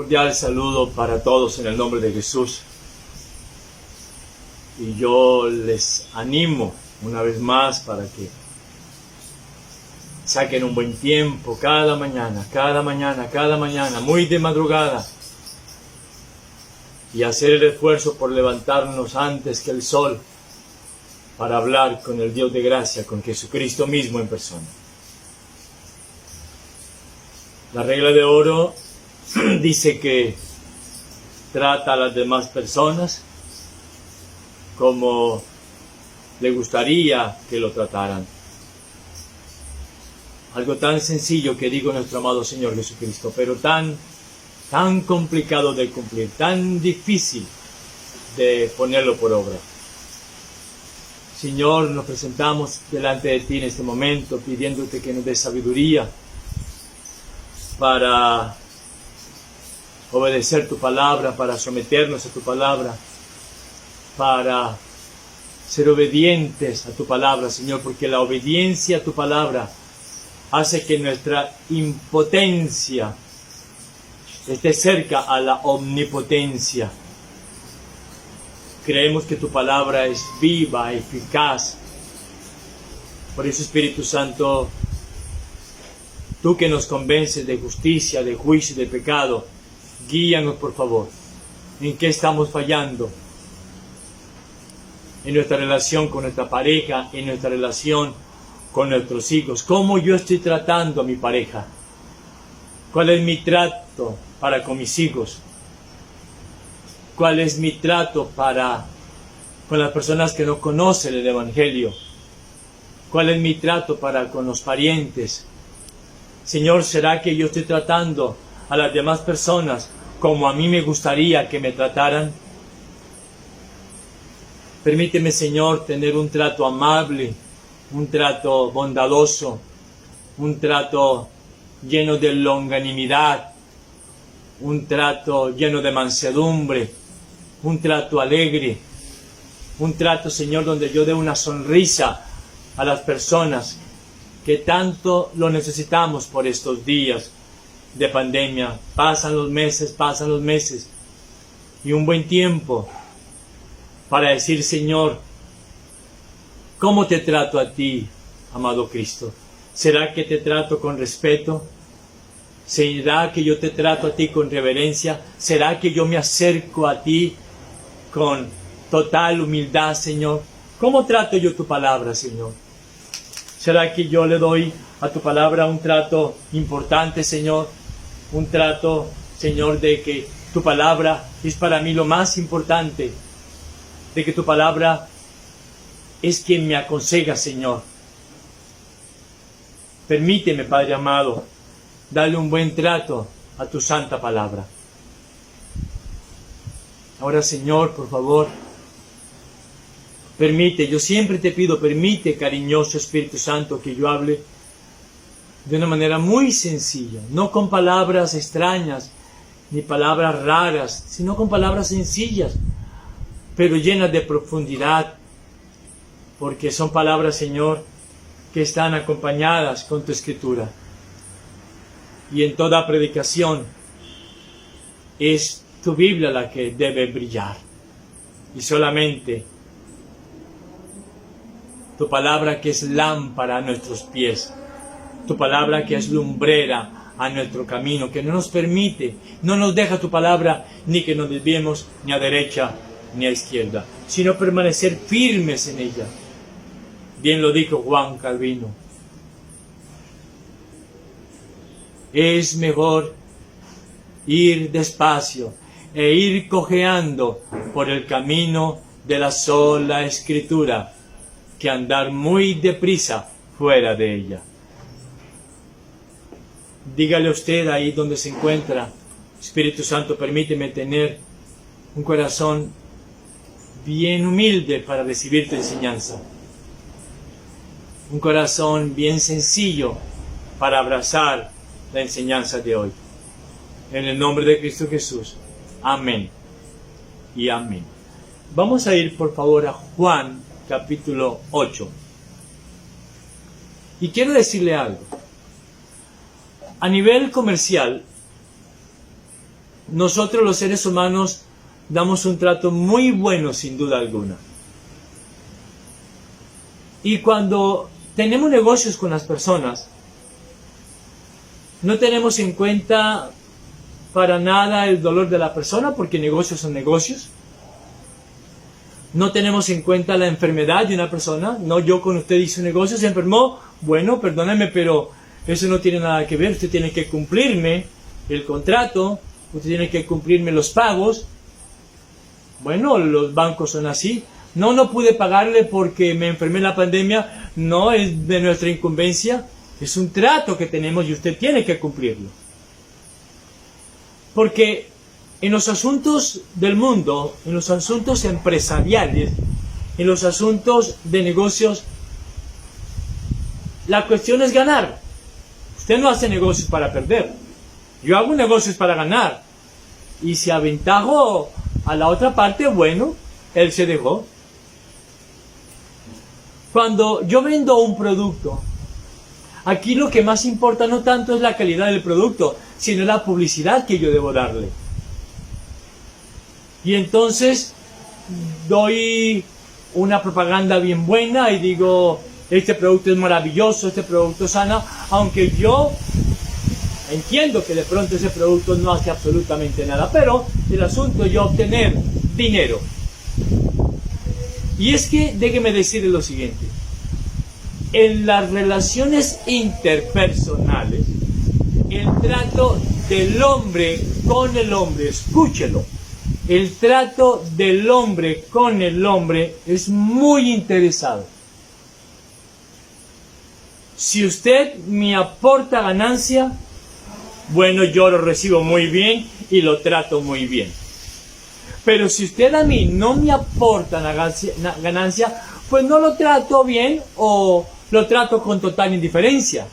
Cordial saludo para todos en el nombre de Jesús. Y yo les animo una vez más para que saquen un buen tiempo cada mañana, muy de madrugada, y hacer el esfuerzo por levantarnos antes que el sol para hablar con el Dios de gracia, con Jesucristo mismo en persona. La regla de oro dice que trata a las demás personas como le gustaría que lo trataran. Algo tan sencillo que digo nuestro amado Señor Jesucristo, pero tan complicado de cumplir, tan difícil de ponerlo por obra. Señor, nos presentamos delante de ti en este momento, pidiéndote que nos des sabiduría para obedecer tu palabra, para someternos a tu palabra, para ser obedientes a tu palabra, Señor, porque la obediencia a tu palabra hace que nuestra impotencia esté cerca a la omnipotencia. Creemos que tu palabra es viva, eficaz. Por eso, Espíritu Santo, tú que nos convences de justicia, de juicio y de pecado, guíanos, por favor. ¿En qué estamos fallando? En nuestra relación con nuestra pareja, en nuestra relación con nuestros hijos. ¿Cómo yo estoy tratando a mi pareja? ¿Cuál es mi trato para con mis hijos? ¿Cuál es mi trato con las personas que no conocen el Evangelio? ¿Cuál es mi trato para con los parientes? Señor, ¿será que yo estoy tratando a las demás personas como a mí me gustaría que me trataran? Permíteme, Señor, tener un trato amable, un trato bondadoso, un trato lleno de longanimidad, un trato lleno de mansedumbre, un trato alegre, un trato, Señor, donde yo dé una sonrisa a las personas que tanto lo necesitamos por estos días de pandemia. Pasan los meses, y un buen tiempo para decir, Señor, ¿cómo te trato a ti, amado Cristo? ¿Será que te trato con respeto? ¿Será que yo te trato a ti con reverencia? ¿Será que yo me acerco a ti con total humildad, Señor? ¿Cómo trato yo tu palabra, Señor? ¿Será que yo le doy a tu palabra un trato importante, Señor? Un trato, Señor, de que tu palabra es para mí lo más importante, de que tu palabra es quien me aconseja, Señor. Permíteme, Padre amado, darle un buen trato a tu santa palabra. Ahora, Señor, por favor, permite, yo siempre te pido, permite, cariñoso Espíritu Santo, que yo hable de una manera muy sencilla, no con palabras extrañas, ni palabras raras, sino con palabras sencillas, pero llenas de profundidad, porque son palabras, Señor, que están acompañadas con tu Escritura. Y en toda predicación es tu Biblia la que debe brillar, y solamente tu palabra, que es lámpara a nuestros pies, tu palabra que es lumbrera a nuestro camino, que no nos permite, no nos deja tu palabra ni que nos desviemos ni a derecha ni a izquierda, sino permanecer firmes en ella. Bien lo dijo Juan Calvino. Es mejor ir despacio e ir cojeando por el camino de la sola Escritura, que andar muy deprisa fuera de ella. Dígale usted ahí donde se encuentra: Espíritu Santo, permíteme tener un corazón bien humilde para recibir tu enseñanza, un corazón bien sencillo para abrazar la enseñanza de hoy. En el nombre de Cristo Jesús. Amén y amén. Vamos a ir, por favor, a Juan capítulo 8. Y quiero decirle algo. A nivel comercial, nosotros los seres humanos damos un trato muy bueno sin duda alguna. Y cuando tenemos negocios con las personas, no tenemos en cuenta para nada el dolor de la persona, porque negocios son negocios. No tenemos en cuenta la enfermedad de una persona. No, yo con usted hice un negocio, se enfermó. Bueno, perdóneme, pero eso no tiene nada que ver. Usted tiene que cumplirme el contrato, usted tiene que cumplirme los pagos. Bueno, los bancos son así. No, no pude pagarle porque me enfermé en la pandemia. No es de nuestra incumbencia. Es un trato que tenemos y usted tiene que cumplirlo. Porque en los asuntos del mundo, en los asuntos empresariales, en los asuntos de negocios, la cuestión es ganar. Usted no hace negocios para perder. Yo hago negocios para ganar. Y si aventajo a la otra parte, bueno, él se dejó. Cuando yo vendo un producto, aquí lo que más importa no tanto es la calidad del producto, sino la publicidad que yo debo darle. Y entonces doy una propaganda bien buena y digo, este producto es maravilloso, este producto sana, aunque yo entiendo que de pronto ese producto no hace absolutamente nada, pero el asunto es yo obtener dinero. Y es que déjeme decirle lo siguiente: en las relaciones interpersonales, el trato del hombre con el hombre, escúchelo, el trato del hombre con el hombre es muy interesado. Si usted me aporta ganancia, bueno, yo lo recibo muy bien y lo trato muy bien. Pero si usted a mí no me aporta ganancia, pues no lo trato bien o lo trato con total indiferencia.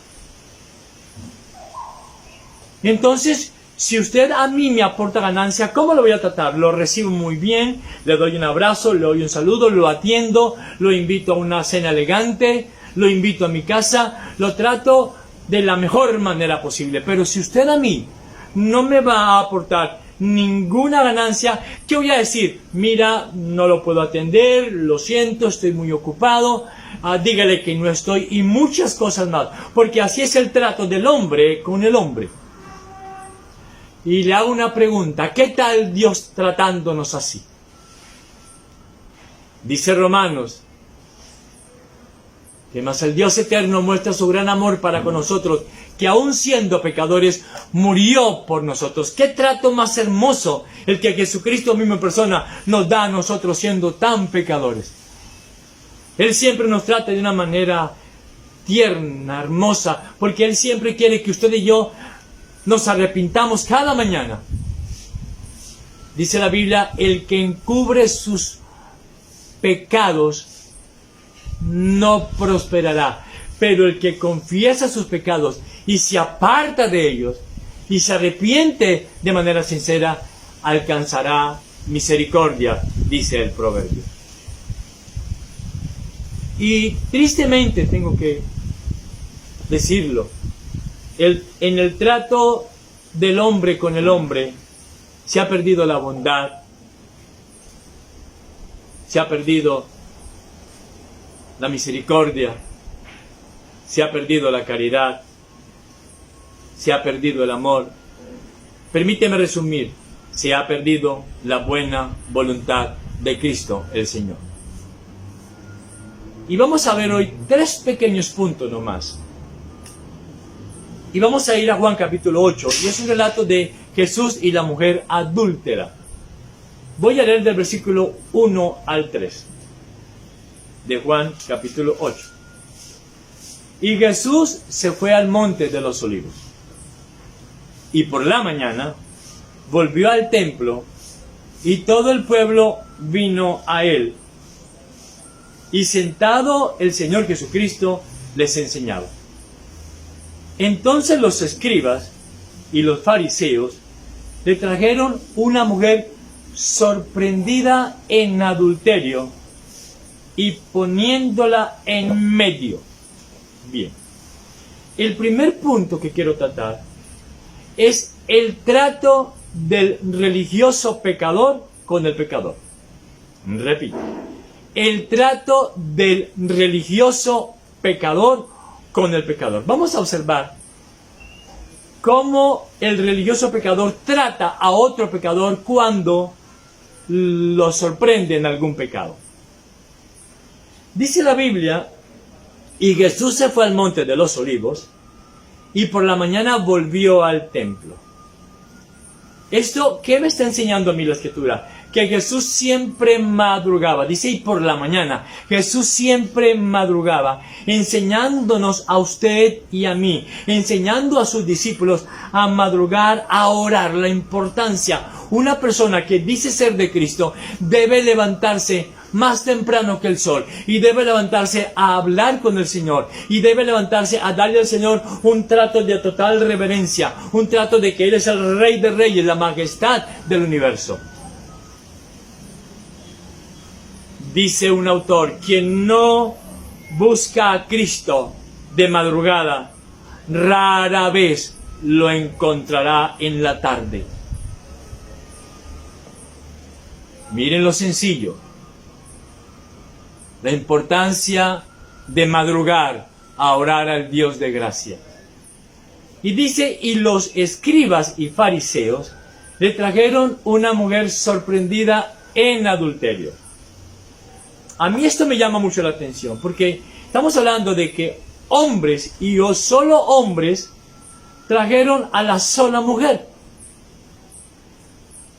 Entonces, si usted a mí me aporta ganancia, ¿cómo lo voy a tratar? Lo recibo muy bien, le doy un abrazo, le doy un saludo, lo atiendo, lo invito a una cena elegante, lo invito a mi casa, lo trato de la mejor manera posible. Pero si usted a mí no me va a aportar ninguna ganancia, ¿qué voy a decir? Mira, no lo puedo atender, lo siento, estoy muy ocupado, dígale que no estoy, y muchas cosas más, porque así es el trato del hombre con el hombre. Y le hago una pregunta: ¿qué tal Dios tratándonos así? Dice Romanos que más el Dios eterno muestra su gran amor para con nosotros, que aún siendo pecadores, murió por nosotros. ¿Qué trato más hermoso el que Jesucristo mismo en persona nos da a nosotros siendo tan pecadores? Él siempre nos trata de una manera tierna, hermosa, porque Él siempre quiere que usted y yo nos arrepintamos cada mañana. Dice la Biblia: el que encubre sus pecados no prosperará, pero el que confiesa sus pecados y se aparta de ellos y se arrepiente de manera sincera, alcanzará misericordia, dice el proverbio. Y tristemente tengo que decirlo, en el trato del hombre con el hombre se ha perdido la bondad, se ha perdido la misericordia, se ha perdido la caridad, se ha perdido el amor. Permíteme resumir: se ha perdido la buena voluntad de Cristo el Señor. Y vamos a ver hoy 3 pequeños puntos nomás. Y vamos a ir a Juan capítulo 8, y es un relato de Jesús y la mujer adúltera. Voy a leer del versículo 1 al 3 de Juan capítulo 8. Y Jesús se fue al monte de los olivos, y por la mañana volvió al templo, y todo el pueblo vino a él, y sentado el Señor Jesucristo les enseñaba. Entonces los escribas y los fariseos le trajeron una mujer sorprendida en adulterio y poniéndola en medio. Bien, el primer punto que quiero tratar es el trato del religioso pecador con el pecador. Repito, el trato del religioso pecador con el pecador. Vamos a observar cómo el religioso pecador trata a otro pecador cuando lo sorprende en algún pecado. Dice la Biblia, y Jesús se fue al monte de los olivos, y por la mañana volvió al templo. Esto, ¿qué me está enseñando a mí la Escritura? Que Jesús siempre madrugaba. Dice, y por la mañana. Jesús siempre madrugaba, enseñándonos a usted y a mí, enseñando a sus discípulos a madrugar, a orar. La importancia. Una persona que dice ser de Cristo debe levantarse más temprano que el sol, y debe levantarse a hablar con el Señor, y debe levantarse a darle al Señor un trato de total reverencia, un trato de que Él es el Rey de Reyes, la majestad del universo. Dice un autor, quien no busca a Cristo de madrugada, rara vez lo encontrará en la tarde. Miren lo sencillo. La importancia de madrugar a orar al Dios de gracia. Y dice, y los escribas y fariseos le trajeron una mujer sorprendida en adulterio. A mí esto me llama mucho la atención, porque estamos hablando de que hombres, y solo hombres, trajeron a la sola mujer.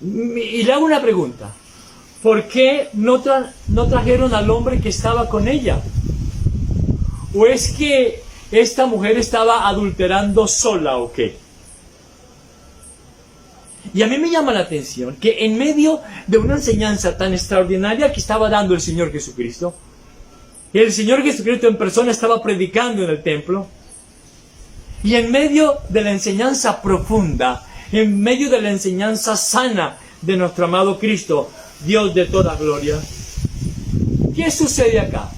Y le hago una pregunta. ¿Por qué no trajeron al hombre que estaba con ella? ¿O es que esta mujer estaba adulterando sola o qué? Y a mí me llama la atención que en medio de una enseñanza tan extraordinaria que estaba dando el Señor Jesucristo, y el Señor Jesucristo en persona estaba predicando en el templo, y en medio de la enseñanza profunda, en medio de la enseñanza sana de nuestro amado Cristo, Dios de toda gloria, ¿qué sucede acá?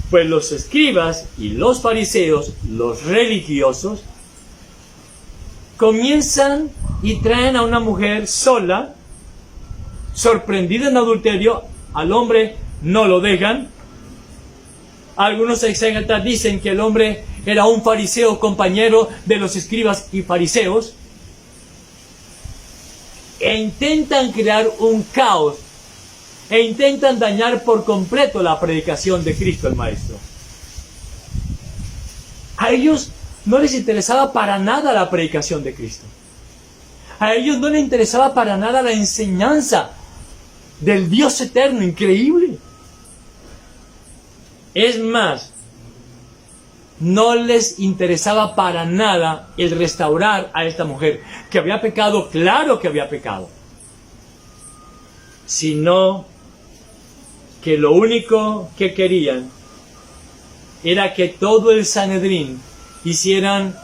Pues los escribas y los fariseos, los religiosos, comienzan y traen a una mujer sola, sorprendida en adulterio. Al hombre no lo dejan. Algunos exégetas dicen que el hombre era un fariseo compañero de los escribas y fariseos, e intentan crear un caos, e intentan dañar por completo la predicación de Cristo el Maestro. A ellos no les interesaba para nada la predicación de Cristo. A ellos no les interesaba para nada la enseñanza del Dios eterno, increíble. Es más, no les interesaba para nada el restaurar a esta mujer, que había pecado, claro que había pecado, sino que lo único que querían era que todo el Sanedrín hicieran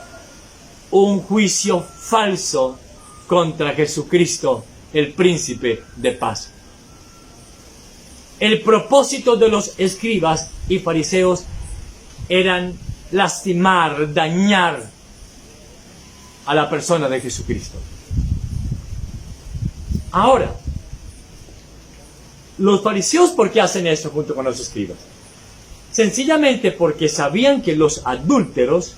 un juicio falso contra Jesucristo, el príncipe de paz. El propósito de los escribas y fariseos eran lastimar, dañar a la persona de Jesucristo. Ahora, los fariseos, ¿por qué hacen esto junto con los escribas? Sencillamente porque sabían que los adúlteros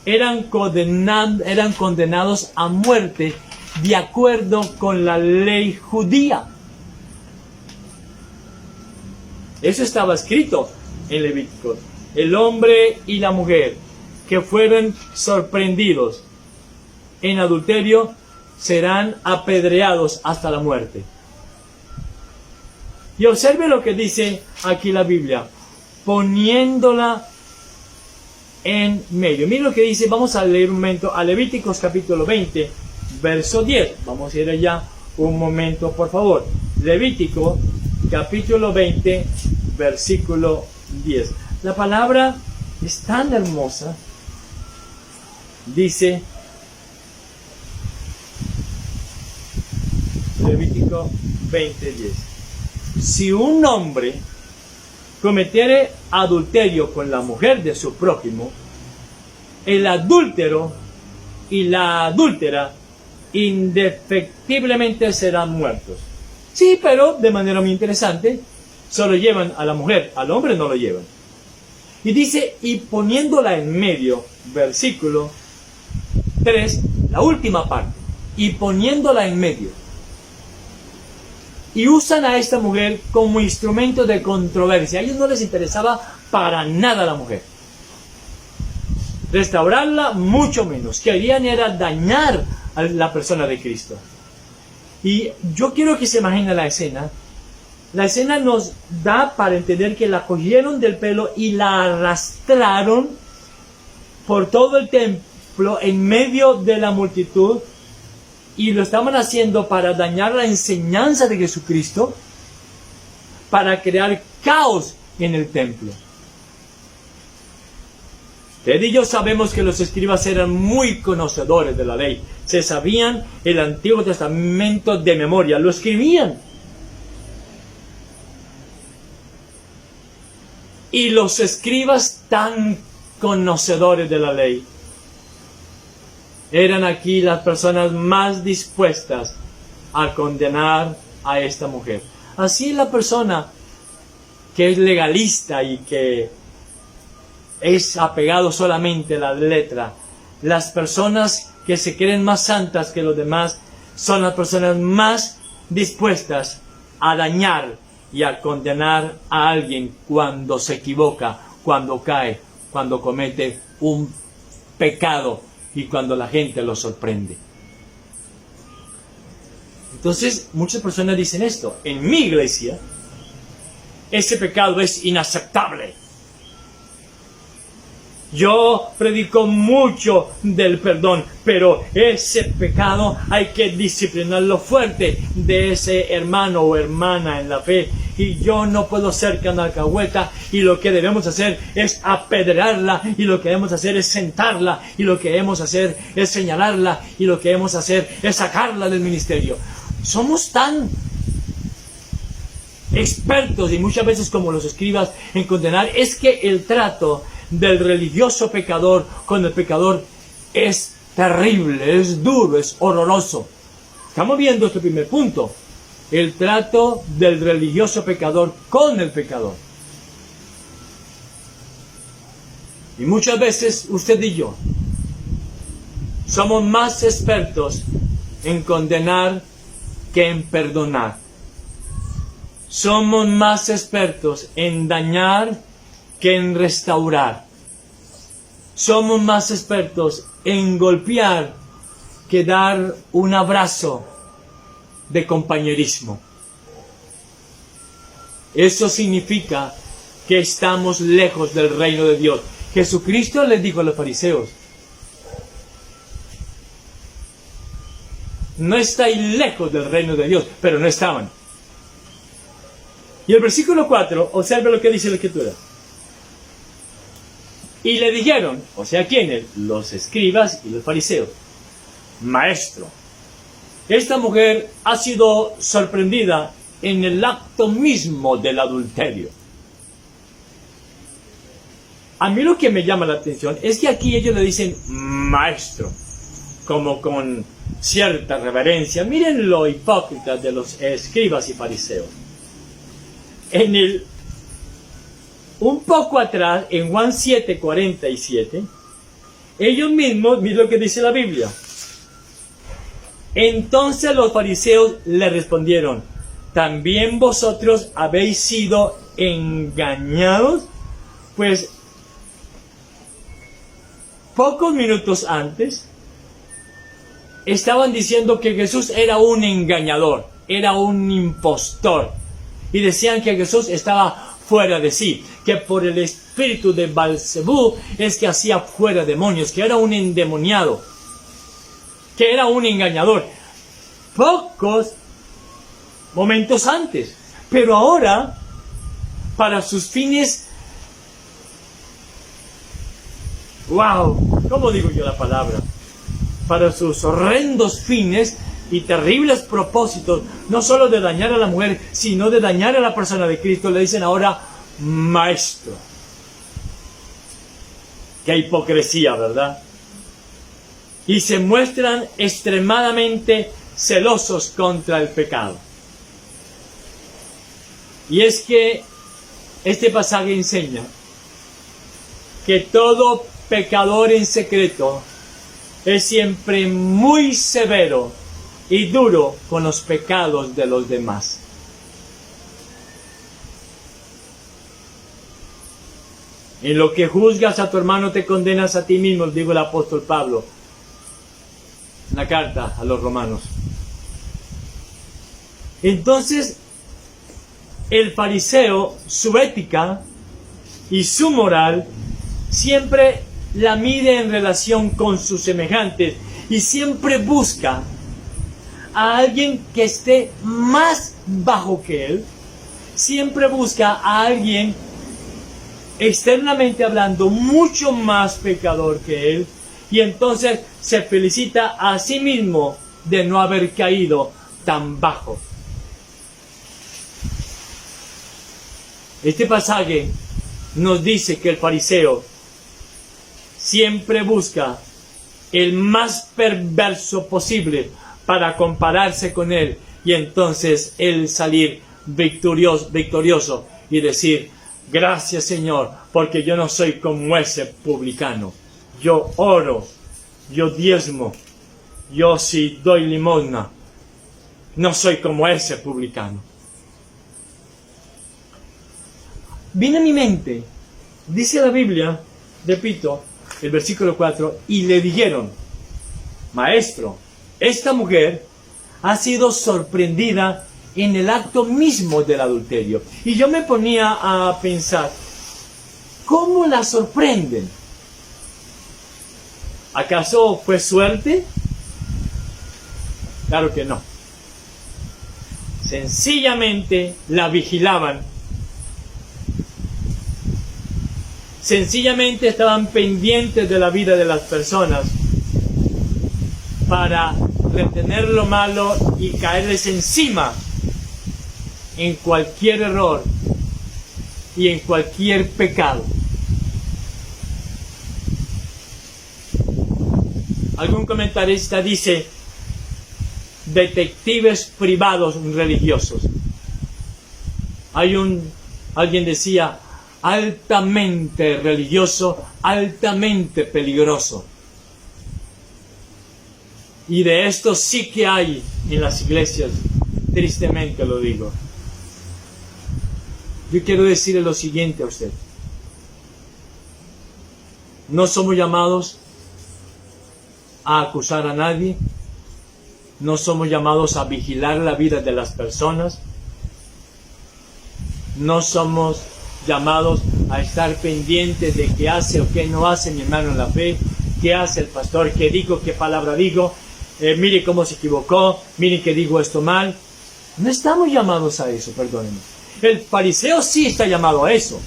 eran condenados a muerte de acuerdo con la ley judía. Eso estaba escrito en Levítico. El hombre y la mujer que fueron sorprendidos en adulterio serán apedreados hasta la muerte. Y observe lo que dice aquí la Biblia, poniéndola en medio. Mira lo que dice, vamos a leer un momento a Levíticos capítulo 20, verso 10. Vamos a ir allá un momento, por favor. Levítico capítulo 20, versículo 10. La palabra es tan hermosa. Dice, Levítico 20, 10. Si un hombre cometiere adulterio con la mujer de su prójimo, el adúltero y la adúltera indefectiblemente serán muertos. Sí, pero de manera muy interesante, solo llevan a la mujer, al hombre no lo llevan. Y dice, y poniéndola en medio, versículo 3, la última parte, y poniéndola en medio. Y usan a esta mujer como instrumento de controversia. A ellos no les interesaba para nada la mujer. Restaurarla, mucho menos. Querían era dañar a la persona de Cristo. Y yo quiero que se imaginen la escena. La escena nos da para entender que la cogieron del pelo y la arrastraron por todo el templo en medio de la multitud, y lo estaban haciendo para dañar la enseñanza de Jesucristo, para crear caos en el templo. Usted y yo sabemos que los escribas eran muy conocedores de la ley. Se sabían el Antiguo Testamento de memoria, lo escribían. Y los escribas tan conocedores de la ley eran aquí las personas más dispuestas a condenar a esta mujer. Así la persona que es legalista y que es apegado solamente a la letra, las personas que se creen más santas que los demás, son las personas más dispuestas a dañar y a condenar a alguien cuando se equivoca, cuando cae, cuando comete un pecado y cuando la gente lo sorprende. Entonces, muchas personas dicen esto: en mi iglesia, ese pecado es inaceptable. Yo predico mucho del perdón, pero ese pecado hay que disciplinarlo fuerte de ese hermano o hermana en la fe. Y yo no puedo ser canalcahueta, y lo que debemos hacer es apedrearla, y lo que debemos hacer es sentarla, y lo que debemos hacer es señalarla, y lo que debemos hacer es sacarla del ministerio. Somos tan expertos, y muchas veces como los escribas, en condenar. Es que el trato del religioso pecador con el pecador es terrible, es duro, es horroroso. Estamos viendo este primer punto: el trato del religioso pecador con el pecador. Y muchas veces usted y yo somos más expertos en condenar que en perdonar. Somos más expertos en dañar que en restaurar. Somos más expertos en golpear que dar un abrazo de compañerismo. Eso significa que estamos lejos del reino de Dios. Jesucristo les dijo a los fariseos: no estáis lejos del reino de Dios, pero no estaban. Y el versículo 4, observe lo que dice la Escritura. Y le dijeron, o sea, ¿quiénes? Los escribas y los fariseos: Maestro, esta mujer ha sido sorprendida en el acto mismo del adulterio. A mí lo que me llama la atención es que aquí ellos le dicen Maestro, como con cierta reverencia. Miren lo hipócrita de los escribas y fariseos. Un poco atrás, en Juan 7:47, ellos mismos, miren lo que dice la Biblia. Entonces los fariseos le respondieron: ¿también vosotros habéis sido engañados? Pues pocos minutos antes estaban diciendo que Jesús era un engañador, era un impostor, y decían que Jesús estaba fuera de sí, que por el espíritu de Belcebú es que hacía fuera demonios, que era un endemoniado, que era un engañador. Pocos momentos antes, pero ahora, para sus fines, wow, ¿cómo digo yo la palabra? Para sus horrendos fines y terribles propósitos, no solo de dañar a la mujer, sino de dañar a la persona de Cristo, le dicen ahora Maestro. Qué hipocresía, ¿verdad? y se muestran extremadamente celosos contra el pecado. Y es que este pasaje enseña que todo pecador en secreto es siempre muy severo y duro con los pecados de los demás. En lo que juzgas a tu hermano te condenas a ti mismo, dijo el apóstol Pablo en la carta a los romanos. Entonces, el fariseo, su ética y su moral siempre la mide en relación con sus semejantes y siempre busca a alguien que esté más bajo que él, siempre busca a alguien externamente hablando mucho más pecador que él, y entonces se felicita a sí mismo de no haber caído tan bajo. Este pasaje nos dice que el fariseo siempre busca el más perverso posible para compararse con él, y entonces él salir victorioso y decir: gracias, Señor, porque yo no soy como ese publicano. Yo oro, yo diezmo, yo sí doy limosna. No soy como ese publicano. Viene a mi mente, dice la Biblia, repito, el versículo 4, y le dijeron: Maestro, esta mujer ha sido sorprendida en el acto mismo del adulterio. Y yo me ponía a pensar, ¿cómo la sorprenden? ¿Acaso fue suerte? Claro que no. Sencillamente la vigilaban. Sencillamente estaban pendientes de la vida de las personas para retener lo malo y caerles encima en cualquier error y en cualquier pecado. Algún comentarista dice: detectives privados religiosos. Alguien decía: altamente religioso, altamente peligroso. Y de esto sí que hay en las iglesias, tristemente lo digo. Yo quiero decirle lo siguiente a usted. No somos llamados a acusar a nadie. No somos llamados a vigilar la vida de las personas. No somos llamados a estar pendientes de qué hace o qué no hace mi hermano en la fe, qué hace el pastor, qué digo, qué palabra digo, mire cómo se equivocó, mire que digo esto mal. No estamos llamados a eso, perdónenme. El fariseo sí está llamado a eso.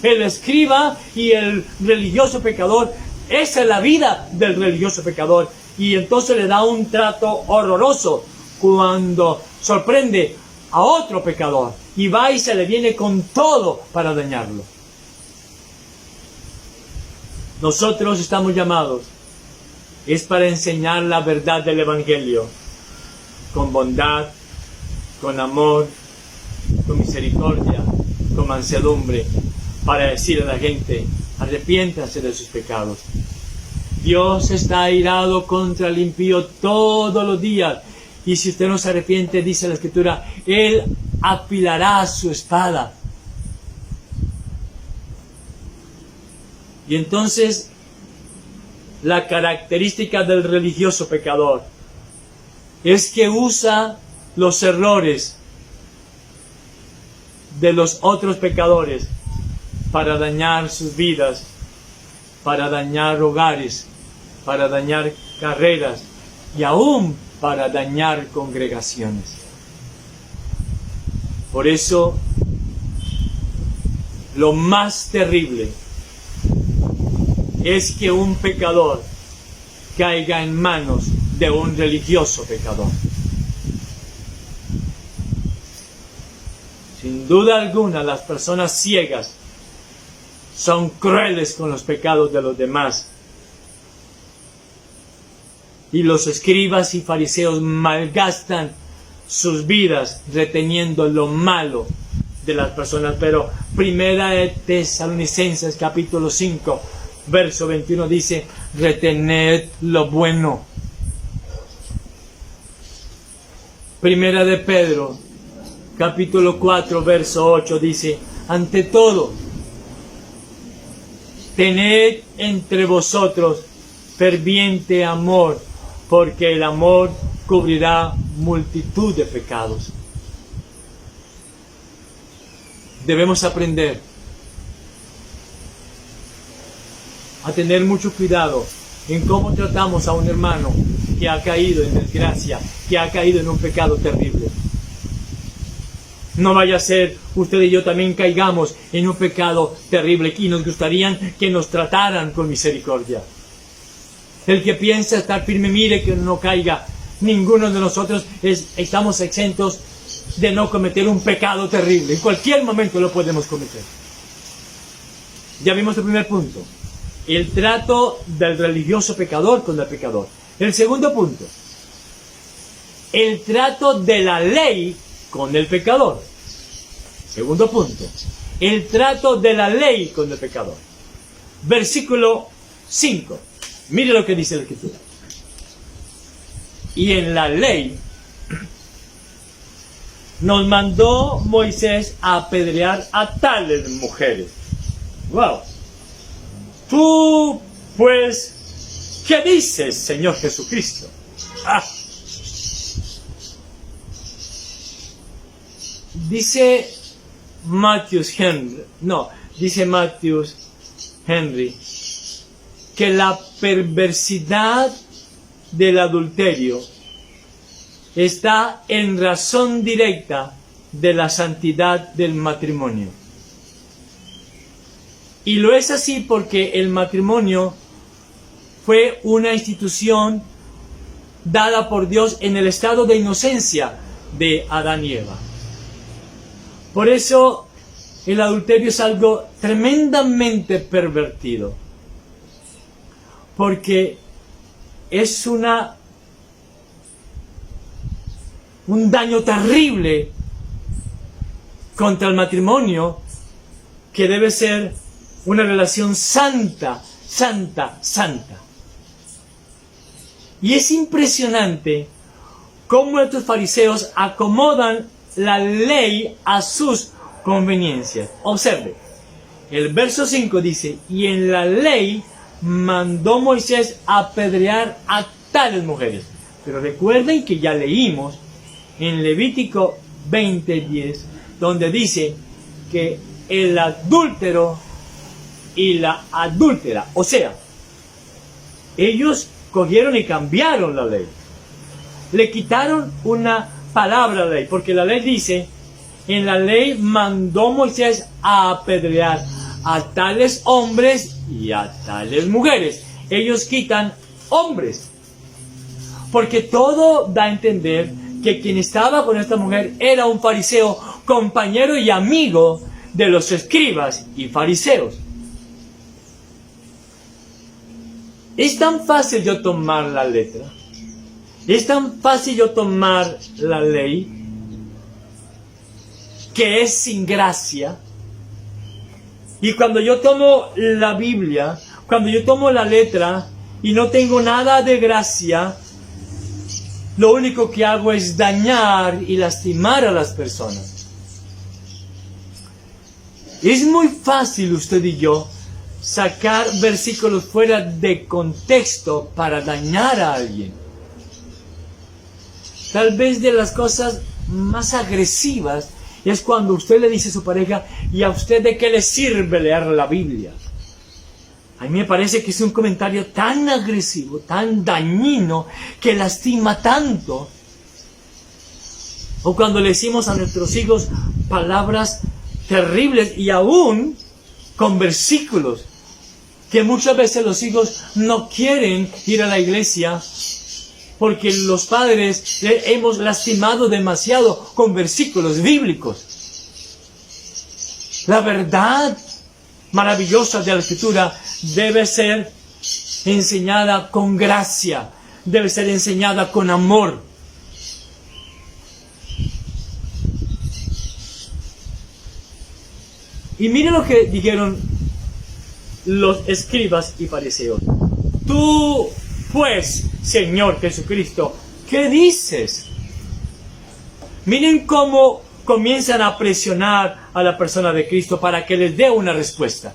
El escriba y el religioso pecador, esa es la vida del religioso pecador. Y entonces le da un trato horroroso cuando sorprende a otro pecador y va y se le viene con todo para dañarlo. Nosotros estamos llamados es para enseñar la verdad del Evangelio con bondad, con amor, con misericordia, con mansedumbre, para decir a la gente: arrepiéntanse de sus pecados. Dios está airado contra el impío todos los días, y si usted no se arrepiente, dice la Escritura, Él afilará su espada. Y entonces, la característica del religioso pecador es que usa los errores de los otros pecadores para dañar sus vidas, para dañar hogares, para dañar carreras y aún para dañar congregaciones. Por eso, lo más terrible es que un pecador caiga en manos de un religioso pecador. Sin duda alguna, las personas ciegas son crueles con los pecados de los demás. Y los escribas y fariseos malgastan sus vidas reteniendo lo malo de las personas. Pero Primera de Tesalonicenses capítulo 5, verso 21 dice, retened lo bueno. Primera de Pedro capítulo 4, verso 8 dice, ante todo, tened entre vosotros ferviente amor, porque el amor cubrirá multitud de pecados. Debemos aprender a tener mucho cuidado en cómo tratamos a un hermano que ha caído en desgracia, que ha caído en un pecado terrible. No vaya a ser usted y yo también caigamos en un pecado terrible y nos gustaría que nos trataran con misericordia. El que piensa estar firme, mire que no caiga. Ninguno de nosotros estamos exentos de no cometer un pecado terrible. En cualquier momento lo podemos cometer. Ya vimos el primer punto. El trato del religioso pecador con el pecador. El segundo punto. El trato de la ley con el pecador. Segundo punto. El trato de la ley con el pecador. Versículo 5. Mire lo que dice la Escritura. Y en la ley nos mandó Moisés a apedrear a tales mujeres. ¡Wow! Tú, pues, ¿qué dices, Señor Jesucristo? ¡Ah! Dice Matthews Henry, que la perversidad del adulterio está en razón directa de la santidad del matrimonio. Y lo es así porque el matrimonio fue una institución dada por Dios en el estado de inocencia de Adán y Eva. Por eso el adulterio es algo tremendamente pervertido. Porque es un daño terrible contra el matrimonio, que debe ser una relación santa, santa, santa. Y es impresionante cómo estos fariseos acomodan la ley a sus conveniencias. Observe, el verso 5 dice, y en la ley mandó Moisés apedrear a tales mujeres. Pero recuerden que ya leímos en Levítico 20:10, donde dice que el adúltero y la adúltera, o sea, ellos cogieron y cambiaron la ley. Le quitaron una palabra a la ley, porque la ley dice, en la ley mandó Moisés a apedrear a tales hombres y a tales mujeres. Ellos quitan hombres, porque todo da a entender que quien estaba con esta mujer era un fariseo, compañero y amigo de los escribas y fariseos. Es tan fácil yo tomar la letra, es tan fácil yo tomar la ley, que es sin gracia. Y cuando yo tomo la Biblia, cuando yo tomo la letra y no tengo nada de gracia, lo único que hago es dañar y lastimar a las personas. Es muy fácil usted y yo sacar versículos fuera de contexto para dañar a alguien. Tal vez de las cosas más agresivas es cuando usted le dice a su pareja, ¿y a usted de qué le sirve leer la Biblia? A mí me parece que es un comentario tan agresivo, tan dañino, que lastima tanto. O cuando le decimos a nuestros hijos palabras terribles y aún con versículos, que muchas veces los hijos no quieren ir a la iglesia porque los padres le hemos lastimado demasiado con versículos bíblicos. La verdad maravillosa de la Escritura debe ser enseñada con gracia, debe ser enseñada con amor. Y miren lo que dijeron los escribas y fariseos. Tú, pues, Señor Jesucristo, ¿qué dices? Miren cómo comienzan a presionar a la persona de Cristo para que les dé una respuesta.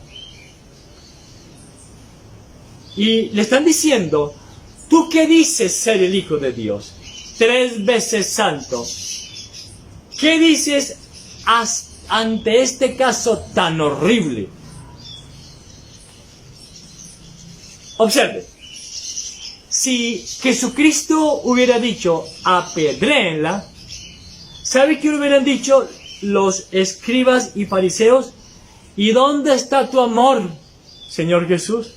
Y le están diciendo, ¿tú qué dices ser el Hijo de Dios? 3 veces santo. ¿Qué dices ante este caso tan horrible? Observe, si Jesucristo hubiera dicho, apedréenla, ¿sabe qué hubieran dicho los escribas y fariseos? ¿Y dónde está tu amor, Señor Jesús?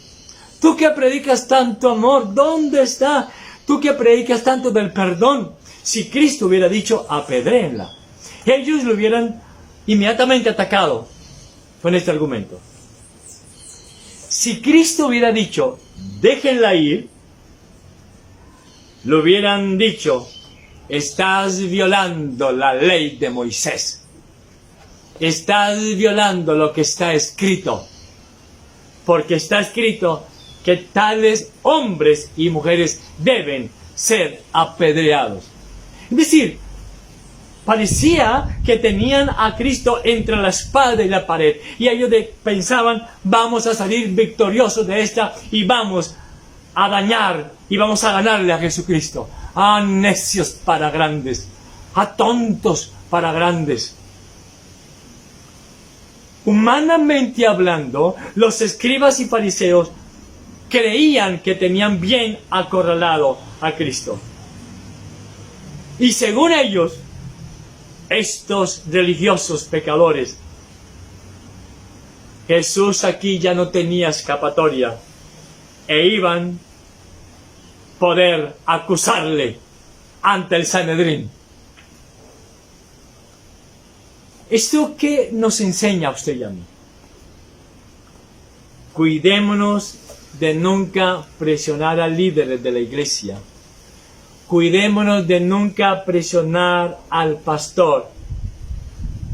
Tú que predicas tanto amor, ¿dónde está? Tú que predicas tanto del perdón. Si Cristo hubiera dicho, apedréenla, ellos lo hubieran inmediatamente atacado con este argumento. Si Cristo hubiera dicho, déjenla ir, le hubieran dicho, estás violando la ley de Moisés. Estás violando lo que está escrito. Porque está escrito que tales hombres y mujeres deben ser apedreados. Es decir, parecía que tenían a Cristo entre la espada y la pared. Y ellos pensaban, vamos a salir victoriosos de esta y vamos a dañar y vamos a ganarle a Jesucristo. A necios para grandes, a tontos para grandes. Humanamente hablando, los escribas y fariseos creían que tenían bien acorralado a Cristo. Y según ellos, estos religiosos pecadores, Jesús aquí ya no tenía escapatoria e iban a poder acusarle ante el Sanedrín. ¿Esto qué nos enseña a usted y a mí? Cuidémonos de nunca presionar a líderes de la iglesia. Cuidémonos de nunca presionar al pastor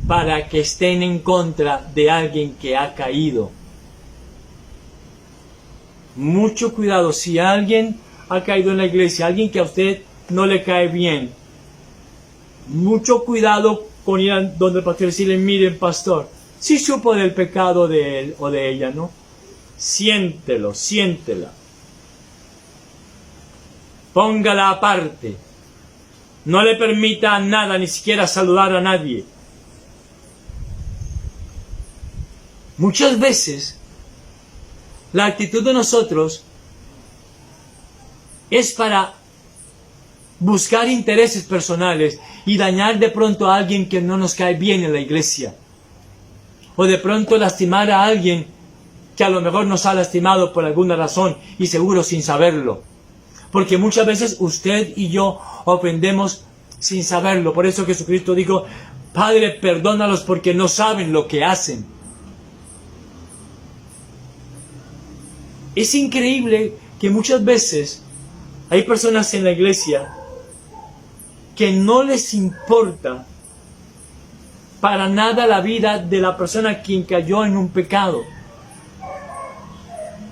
para que estén en contra de alguien que ha caído. Mucho cuidado, si alguien ha caído en la iglesia, alguien que a usted no le cae bien, mucho cuidado con ir a donde el pastor y decirle, miren pastor, si supo del pecado de él o de ella, ¿no? Siéntelo, siéntela. Póngala aparte. No le permita nada, ni siquiera saludar a nadie. Muchas veces, la actitud de nosotros es para buscar intereses personales y dañar de pronto a alguien que no nos cae bien en la iglesia. O de pronto lastimar a alguien que a lo mejor nos ha lastimado por alguna razón y seguro sin saberlo. Porque muchas veces usted y yo ofendemos sin saberlo. Por eso Jesucristo dijo, Padre, perdónalos porque no saben lo que hacen. Es increíble que muchas veces hay personas en la iglesia que no les importa para nada la vida de la persona quien cayó en un pecado.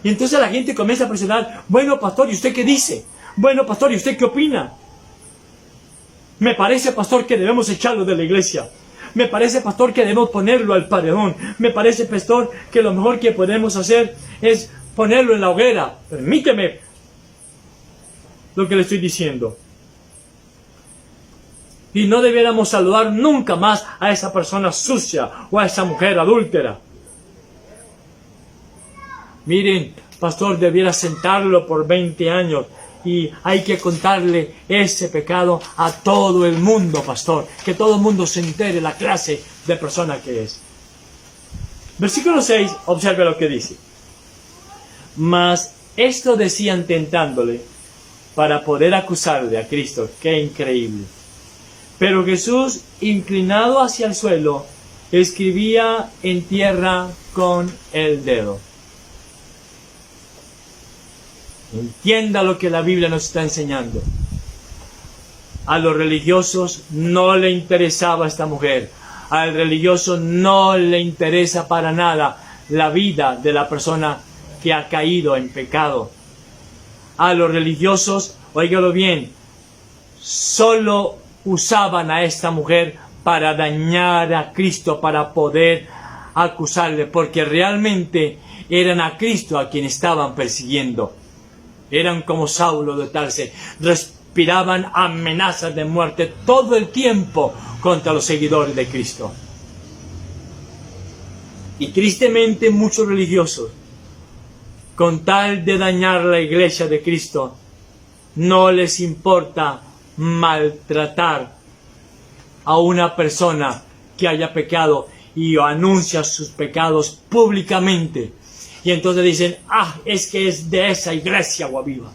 Y entonces la gente comienza a presionar, bueno pastor, ¿y usted qué dice? Bueno pastor, ¿y usted qué opina? Me parece pastor que debemos echarlo de la iglesia. Me parece pastor que debemos ponerlo al paredón. Me parece pastor que lo mejor que podemos hacer es ponerlo en la hoguera. Permíteme lo que le estoy diciendo. Y no debiéramos saludar nunca más a esa persona sucia o a esa mujer adúltera. Miren, pastor, debiera sentarlo por 20 años y hay que contarle ese pecado a todo el mundo, pastor. Que todo el mundo se entere la clase de persona que es. Versículo 6, observe lo que dice. Mas esto decían tentándole para poder acusarle a Cristo. ¡Qué increíble! Pero Jesús, inclinado hacia el suelo, escribía en tierra con el dedo. Entienda lo que la Biblia nos está enseñando. A los religiosos no le interesaba esta mujer. Al religioso no le interesa para nada la vida de la persona que ha caído en pecado. A los religiosos, óigalo bien, solo usaban a esta mujer para dañar a Cristo, para poder acusarle, porque realmente eran a Cristo a quien estaban persiguiendo. Eran como Saulo de Tarso, respiraban amenazas de muerte todo el tiempo contra los seguidores de Cristo. Y tristemente muchos religiosos, con tal de dañar la iglesia de Cristo, no les importa maltratar a una persona que haya pecado y anuncia sus pecados públicamente. Y entonces dicen, es que es de esa iglesia, Guaviva.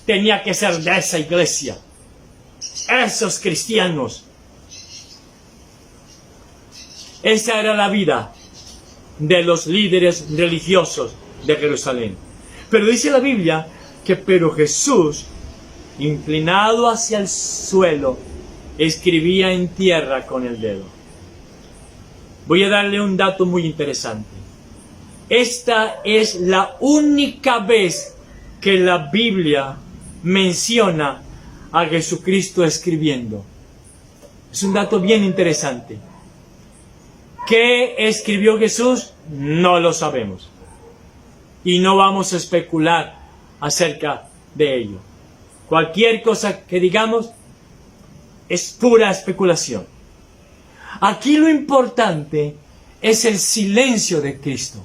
Tenía que ser de esa iglesia. Esos cristianos. Esa era la vida de los líderes religiosos de Jerusalén. Pero dice la Biblia que pero Jesús, inclinado hacia el suelo, escribía en tierra con el dedo. Voy a darle un dato muy interesante. Esta es la única vez que la Biblia menciona a Jesucristo escribiendo. Es un dato bien interesante. ¿Qué escribió Jesús? No lo sabemos. Y no vamos a especular acerca de ello. Cualquier cosa que digamos es pura especulación. Aquí lo importante es el silencio de Cristo.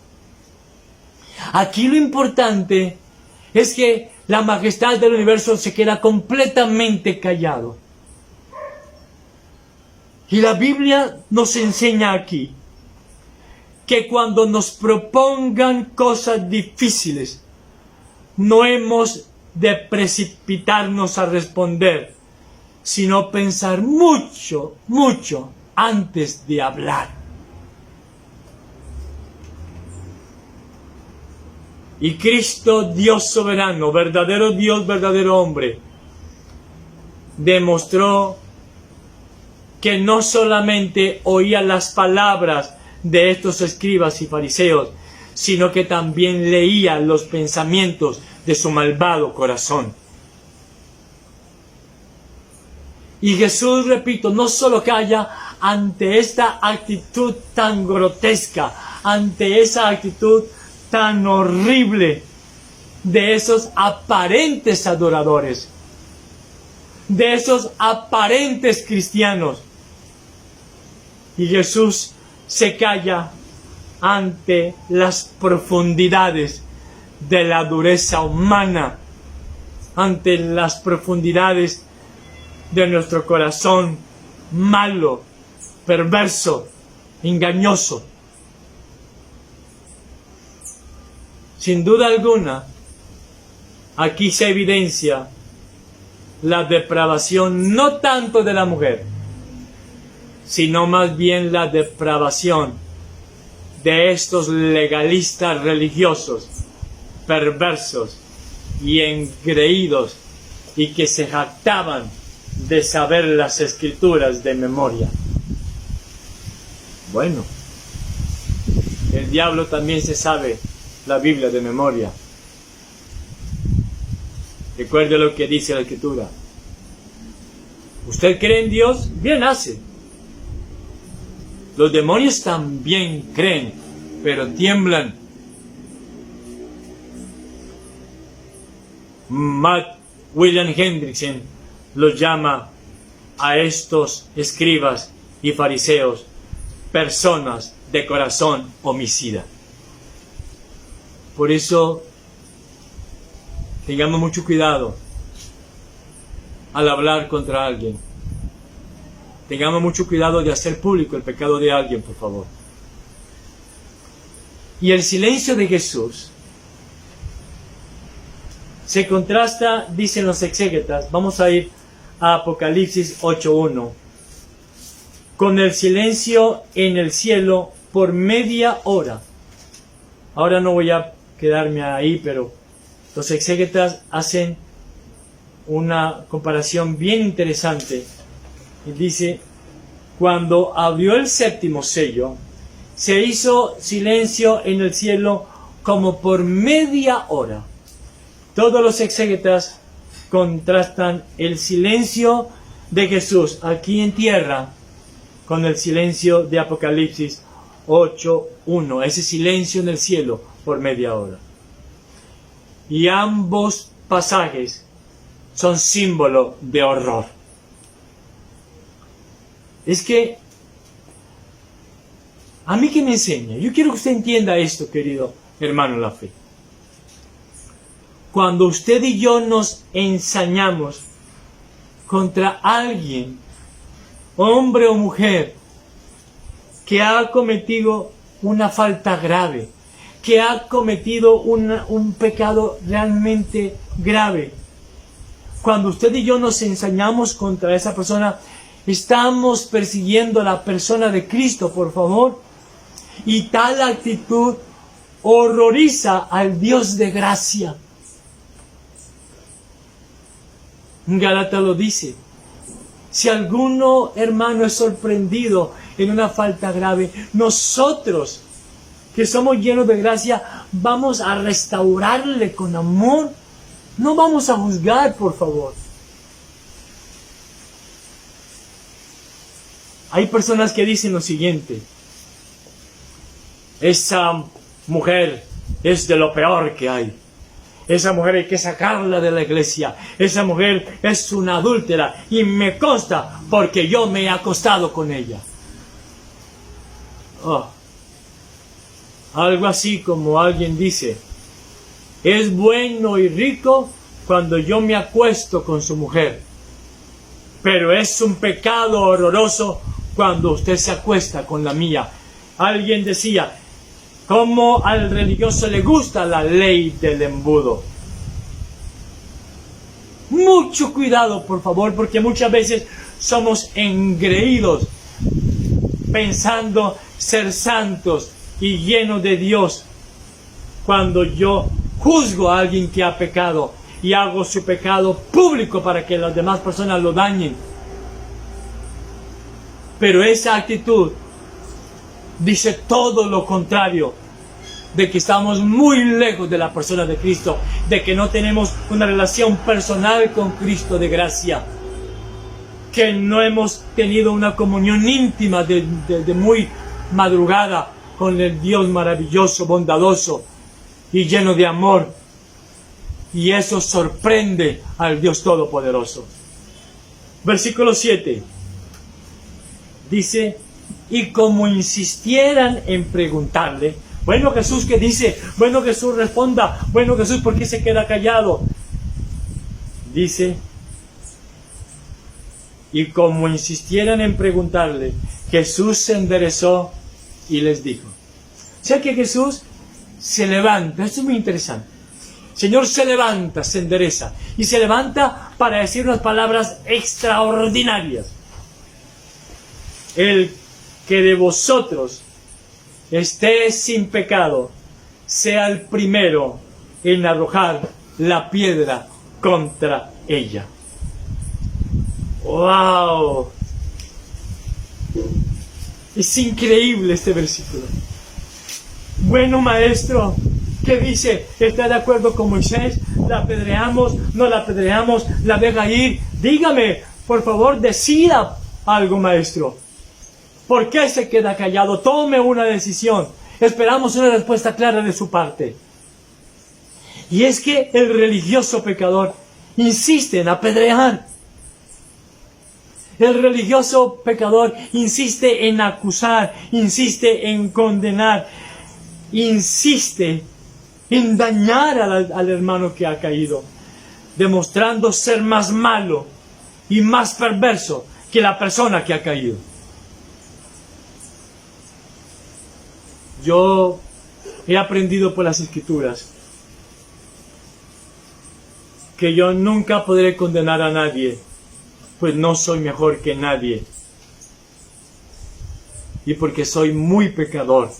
Aquí lo importante es que la majestad del universo se queda completamente callado. Y la Biblia nos enseña aquí que cuando nos propongan cosas difíciles, no hemos de precipitarnos a responder, sino pensar mucho, mucho antes de hablar. Y Cristo, Dios soberano, verdadero Dios, verdadero hombre, demostró que no solamente oía las palabras de estos escribas y fariseos, sino que también leía los pensamientos de su malvado corazón. Y Jesús, repito, no solo calla ante esta actitud tan grotesca, ante esa actitud tan horrible de esos aparentes adoradores, de esos aparentes cristianos. Y Jesús se calla ante las profundidades de la dureza humana, ante las profundidades de nuestro corazón malo, perverso, engañoso. Sin duda alguna, aquí se evidencia la depravación no tanto de la mujer, sino más bien la depravación de estos legalistas religiosos, perversos y engreídos, y que se jactaban de saber las escrituras de memoria. Bueno, el diablo también se sabe la Biblia de memoria. Recuerde lo que dice la Escritura. ¿Usted cree en Dios? Bien hace. Los demonios también creen, pero tiemblan. William Hendrickson los llama a estos escribas y fariseos personas de corazón homicida. Por eso, tengamos mucho cuidado al hablar contra alguien. Tengamos mucho cuidado de hacer público el pecado de alguien, por favor. Y el silencio de Jesús se contrasta, dicen los exégetas, vamos a ir a Apocalipsis 8:1, con el silencio en el cielo por media hora. Ahora no voy a quedarme ahí, pero Los exégetas hacen una comparación bien interesante. Y dice, cuando abrió el séptimo sello, se hizo silencio en el cielo como por media hora. Todos los exégetas contrastan el silencio de Jesús aquí en tierra con el silencio de Apocalipsis 8:1, ese silencio en el cielo por media hora. Y ambos pasajes son símbolo de horror. Es que, a mí que me enseña, yo quiero que usted entienda esto, querido hermano en la fe. Cuando usted y yo nos ensañamos contra alguien, hombre o mujer, que ha cometido una falta grave, que ha cometido un pecado realmente grave, cuando usted y yo nos ensañamos contra esa persona, estamos persiguiendo a la persona de Cristo, por favor. Y tal actitud horroriza al Dios de gracia. Gálatas lo dice. Si alguno, hermano, es sorprendido en una falta grave, nosotros, que somos llenos de gracia, vamos a restaurarle con amor. No vamos a juzgar, por favor. Hay personas que dicen lo siguiente: esa mujer es de lo peor que hay. Esa mujer hay que sacarla de la iglesia. Esa mujer es una adúltera y me consta porque yo me he acostado con ella. Oh. Algo así como alguien dice: es bueno y rico cuando yo me acuesto con su mujer, pero es un pecado horroroso cuando usted se acuesta con la mía. Alguien decía: ¿cómo al religioso le gusta la ley del embudo? Mucho cuidado, por favor, porque muchas veces somos engreídos pensando ser santos y llenos de Dios, cuando yo juzgo a alguien que ha pecado y hago su pecado público para que las demás personas lo dañen. Pero esa actitud dice todo lo contrario, de que estamos muy lejos de la persona de Cristo, de que no tenemos una relación personal con Cristo de gracia, que no hemos tenido una comunión íntima de muy madrugada con el Dios maravilloso, bondadoso y lleno de amor. Y eso sorprende al Dios Todopoderoso. Versículo 7. Dice: y como insistieran en preguntarle, bueno Jesús, ¿qué dice? Bueno Jesús, responda. Bueno Jesús, ¿por qué se queda callado? Dice: y como insistieran en preguntarle, Jesús se enderezó y les dijo. O sea que Jesús se levanta. Esto es muy interesante. El Señor se levanta, se endereza. Y se levanta para decir unas palabras extraordinarias. El que de vosotros esté sin pecado, sea el primero en arrojar la piedra contra ella. ¡Wow! Es increíble este versículo. Bueno, maestro, ¿qué dice? ¿Está de acuerdo con Moisés? ¿La apedreamos? ¿No la apedreamos? ¿La deja ir? Dígame, por favor, decida algo, maestro. ¿Por qué se queda callado? Tome una decisión. Esperamos una respuesta clara de su parte. Y es que el religioso pecador insiste en apedrear. El religioso pecador insiste en acusar, insiste en condenar, insiste en dañar al hermano que ha caído, demostrando ser más malo y más perverso que la persona que ha caído. Yo he aprendido por las Escrituras que yo nunca podré condenar a nadie, pues no soy mejor que nadie. Y porque soy muy pecador.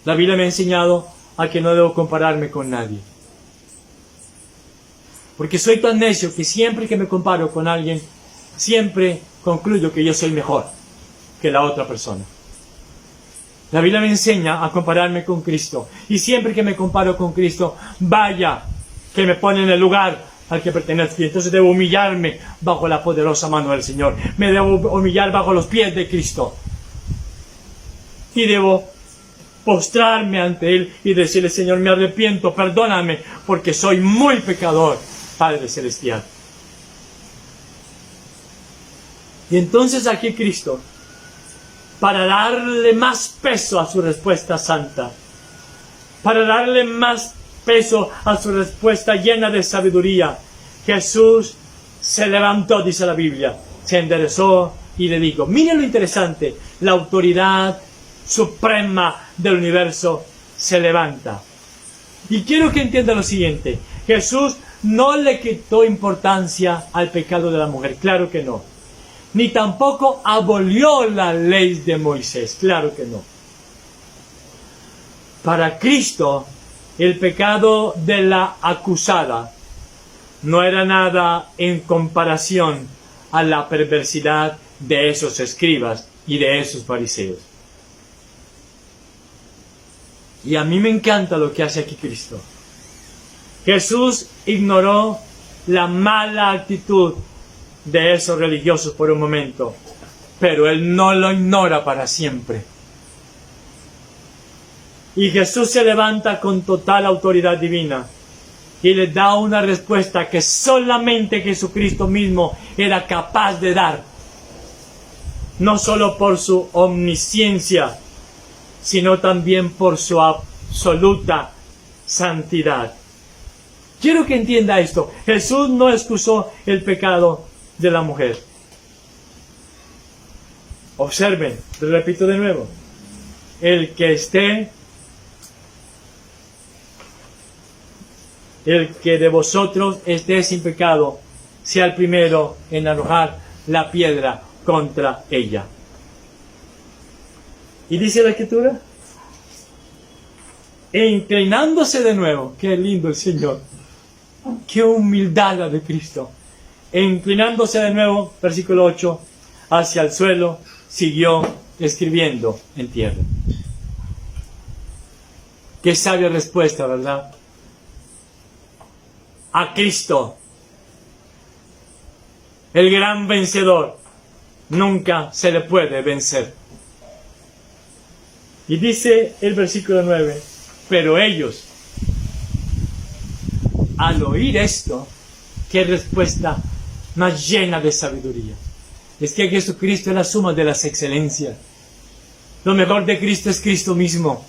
La Biblia me ha enseñado a que no debo compararme con nadie. Porque soy tan necio que siempre que me comparo con alguien, siempre concluyo que yo soy mejor que la otra persona. La Biblia me enseña a compararme con Cristo. Y siempre que me comparo con Cristo, vaya que me pone en el lugar al que pertenezco. Y entonces debo humillarme bajo la poderosa mano del Señor. Me debo humillar bajo los pies de Cristo. Y debo postrarme ante Él y decirle: Señor, me arrepiento, perdóname, porque soy muy pecador, Padre Celestial. Y entonces aquí Cristo, para darle más peso a su respuesta santa, para darle más peso a su respuesta llena de sabiduría, Jesús se levantó, dice la Biblia, se enderezó y le dijo: miren lo interesante, la autoridad suprema del universo se levanta. Y quiero que entienda lo siguiente: Jesús no le quitó importancia al pecado de la mujer, claro que no. Ni tampoco abolió la ley de Moisés, claro que no. Para Cristo, el pecado de la acusada no era nada en comparación a la perversidad de esos escribas y de esos fariseos. Y a mí me encanta lo que hace aquí Cristo. Jesús ignoró la mala actitud de esos religiosos por un momento, pero Él no lo ignora para siempre. Y Jesús se levanta con total autoridad divina y le da una respuesta que solamente Jesucristo mismo era capaz de dar, no solo por su omnisciencia, sino también por su absoluta santidad. Quiero que entienda esto: Jesús no excusó el pecado de la mujer. Observen, lo repito de nuevo: el que de vosotros esté sin pecado, sea el primero en arrojar la piedra contra ella. Y dice la Escritura: e inclinándose de nuevo, qué lindo el Señor, qué humildad la de Cristo, e inclinándose de nuevo, versículo 8, hacia el suelo, siguió escribiendo en tierra. Qué sabia respuesta, ¿verdad? A Cristo, el gran vencedor, nunca se le puede vencer. Y dice el versículo 9: pero ellos, al oír esto, qué respuesta más llena de sabiduría. Es que Jesucristo es la suma de las excelencias. Lo mejor de Cristo es Cristo mismo.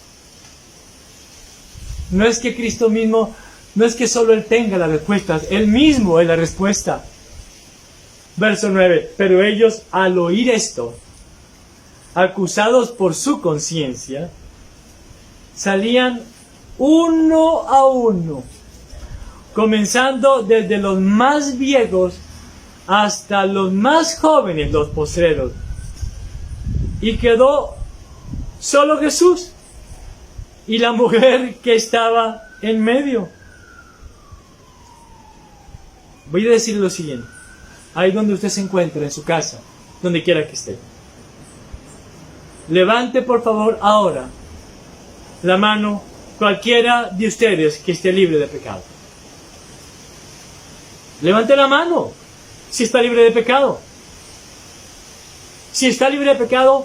No es que Cristo mismo, no es que solo Él tenga las respuestas, Él mismo es la respuesta. Verso 9: pero ellos, al oír esto, acusados por su conciencia, salían uno a uno, comenzando desde los más viejos hasta los más jóvenes, los postreros. Y quedó solo Jesús y la mujer que estaba en medio. Voy a decir lo siguiente: ahí donde usted se encuentra, en su casa, donde quiera que esté, levante por favor ahora la mano cualquiera de ustedes que esté libre de pecado. Levante la mano si está libre de pecado. Si está libre de pecado,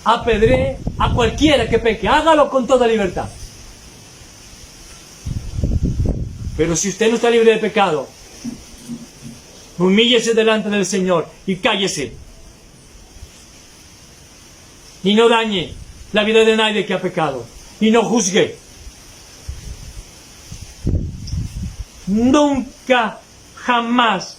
apedree a cualquiera que peque. Hágalo con toda libertad. Pero si usted no está libre de pecado, humíllese delante del Señor y cállese. Y no dañe la vida de nadie que ha pecado. Y no juzgue. Nunca, jamás,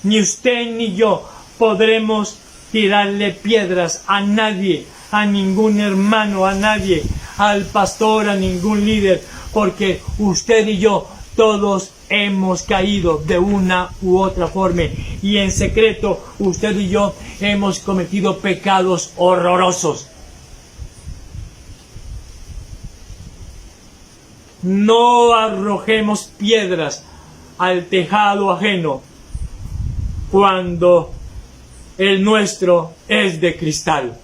ni usted ni yo podremos tirarle piedras a nadie, a ningún hermano, a nadie, al pastor, a ningún líder, porque usted y yo todos hemos caído de una u otra forma, y en secreto usted y yo hemos cometido pecados horrorosos. no arrojemos piedras al tejado ajeno cuando el nuestro es de cristal.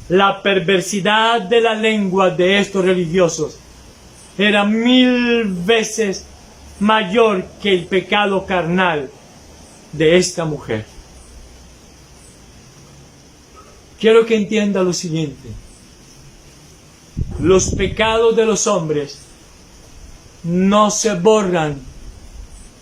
La perversidad de la lengua de estos religiosos era 1000 veces mayor que el pecado carnal de esta mujer. Quiero que entienda lo siguiente. Los pecados de los hombres no se borran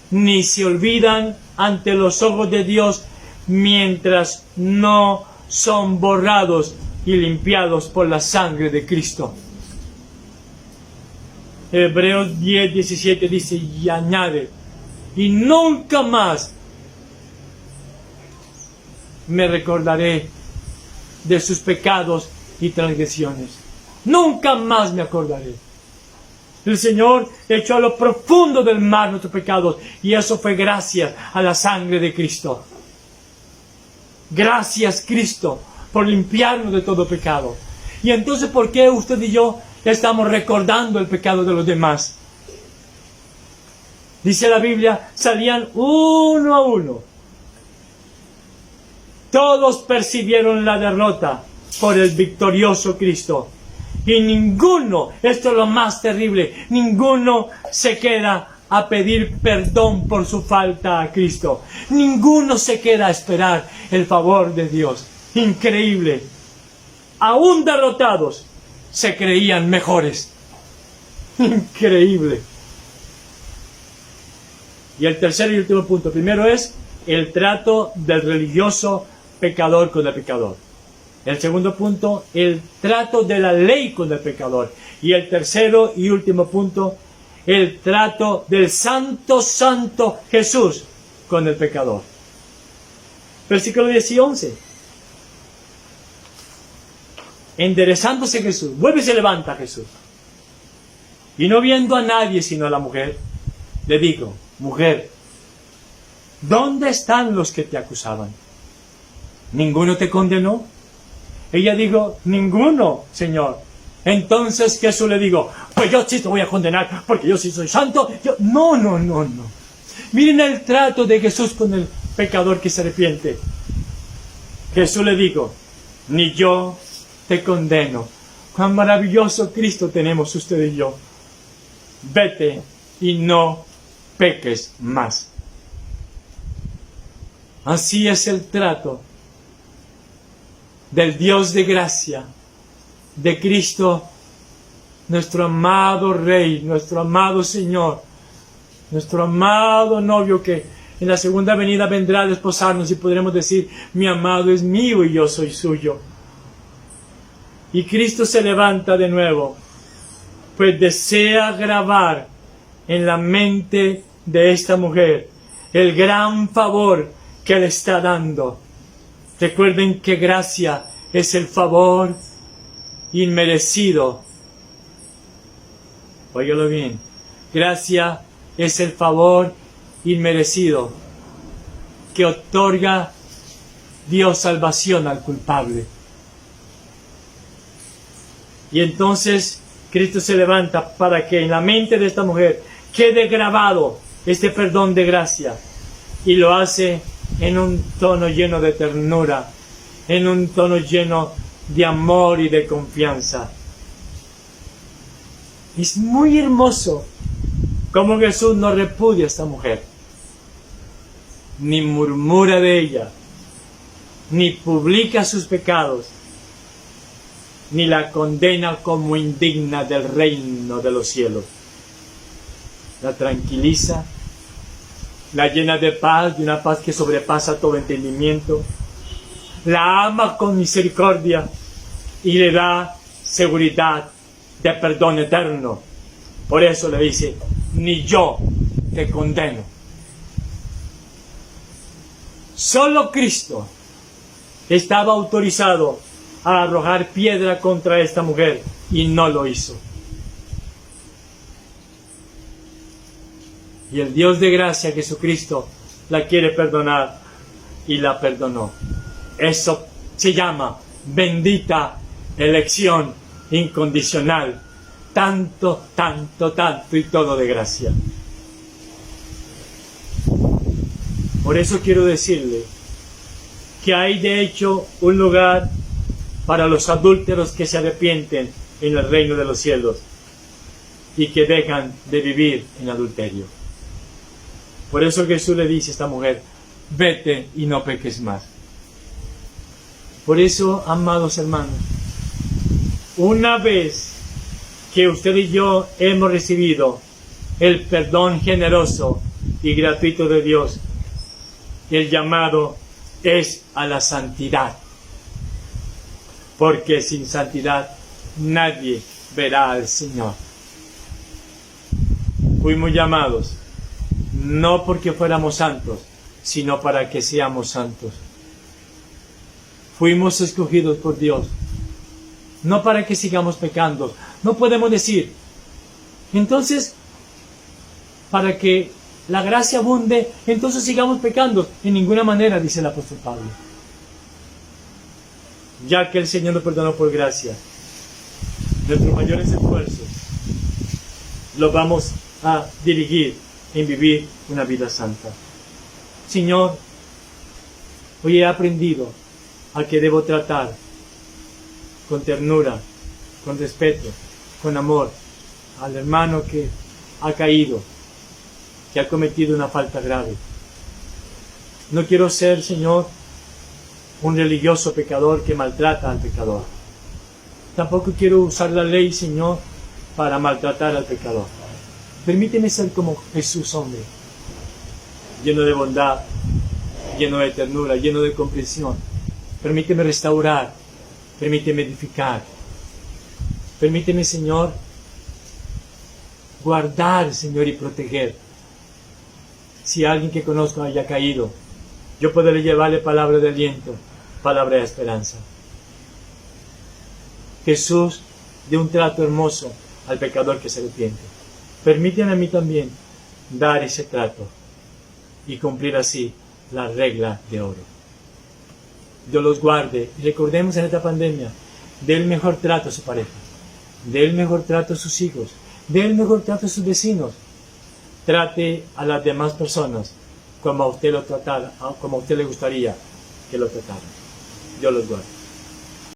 ni se olvidan ante los ojos de Dios mientras no son borrados y limpiados por la sangre de Cristo. Hebreos 10:17 dice y añade, y nunca más me recordaré de sus pecados y transgresiones. Nunca más me acordaré. El Señor echó a lo profundo del mar nuestros pecados y eso fue gracias a la sangre de Cristo. Gracias, Cristo, por limpiarnos de todo pecado. Y entonces, ¿por qué usted y yo estamos recordando el pecado de los demás? Dice la Biblia, salían uno a uno. Todos percibieron la derrota por el victorioso Cristo. Y ninguno, esto es lo más terrible, ninguno se queda a pedir perdón por su falta a Cristo. Ninguno se queda a esperar el favor de Dios. Increíble. Aún derrotados, se creían mejores. Increíble. Y el tercer y último punto. Primero es el trato del religioso pecador con el pecador. El segundo punto, el trato de la ley con el pecador. Y el tercero y último punto, el trato del santo Jesús con el pecador. Versículo 10 y 11. Enderezándose Jesús, vuelve y se levanta Jesús. Y no viendo a nadie sino a la mujer, le dijo, mujer, ¿dónde están los que te acusaban? ¿Ninguno te condenó? Ella dijo, ninguno, Señor. Entonces Jesús le dijo, pues yo sí te voy a condenar, porque yo sí soy santo. No. Miren el trato de Jesús con el pecador que se arrepiente. Jesús le dijo, ni yo te condeno. Cuán maravilloso Cristo tenemos usted y yo. Vete y no peques más. Así es el trato del Dios de gracia, de Cristo, nuestro amado Rey, nuestro amado Señor, nuestro amado novio que en la segunda venida vendrá a desposarnos y podremos decir, mi amado es mío y yo soy suyo. Y Cristo se levanta de nuevo, pues desea grabar en la mente de esta mujer el gran favor que le está dando. Recuerden que gracia es el favor inmerecido. Óigalo bien. Gracia es el favor inmerecido que otorga Dios salvación al culpable. Y entonces Cristo se levanta para que en la mente de esta mujer quede grabado este perdón de gracia. Y lo hace en un tono lleno de ternura, en un tono lleno de amor y de confianza. Es muy hermoso cómo Jesús no repudia a esta mujer, ni murmura de ella, ni publica sus pecados, ni la condena como indigna del reino de los cielos. La tranquiliza, la llena de paz, de una paz que sobrepasa todo entendimiento, la ama con misericordia y le da seguridad de perdón eterno. Por eso le dice, ni yo te condeno. Solo Cristo estaba autorizado a arrojar piedra contra esta mujer y no lo hizo. Y el Dios de gracia, Jesucristo, la quiere perdonar y la perdonó. Eso se llama bendita elección incondicional, tanto, tanto, tanto y todo de gracia. Por eso quiero decirle que hay de hecho un lugar para los adúlteros que se arrepienten en el reino de los cielos y que dejan de vivir en adulterio. Por eso Jesús le dice a esta mujer, vete y no peques más. Por eso, amados hermanos, una vez que usted y yo hemos recibido el perdón generoso y gratuito de Dios, el llamado es a la santidad, porque sin santidad nadie verá al Señor. Fuimos llamados no porque fuéramos santos, sino para que seamos santos. Fuimos escogidos por Dios, no para que sigamos pecando. No podemos decir, entonces, para que la gracia abunde, entonces sigamos pecando. En ninguna manera, dice el apóstol Pablo. Ya que el Señor nos perdonó por gracia, nuestros mayores esfuerzos los vamos a dirigir en vivir una vida santa. Señor, hoy he aprendido a que debo tratar con ternura, con respeto, con amor al hermano que ha caído, que ha cometido una falta grave. No quiero ser, Señor, un religioso pecador que maltrata al pecador. Tampoco quiero usar la ley, Señor, para maltratar al pecador. Permíteme ser como Jesús, hombre, lleno de bondad, lleno de ternura, lleno de comprensión. Permíteme restaurar, permíteme edificar. Permíteme, Señor, guardar, Señor, y proteger. Si alguien que conozco haya caído, yo podré llevarle palabra de aliento, palabra de esperanza. Jesús dio un trato hermoso al pecador que se arrepiente. Permítanme a mí también dar ese trato y cumplir así la regla de oro. Dios los guarde y recordemos en esta pandemia, dé el mejor trato a su pareja, dé el mejor trato a sus hijos, dé el mejor trato a sus vecinos. Trate a las demás personas como a usted lo tratara, como a usted le gustaría que lo trataran. Dios los guarde.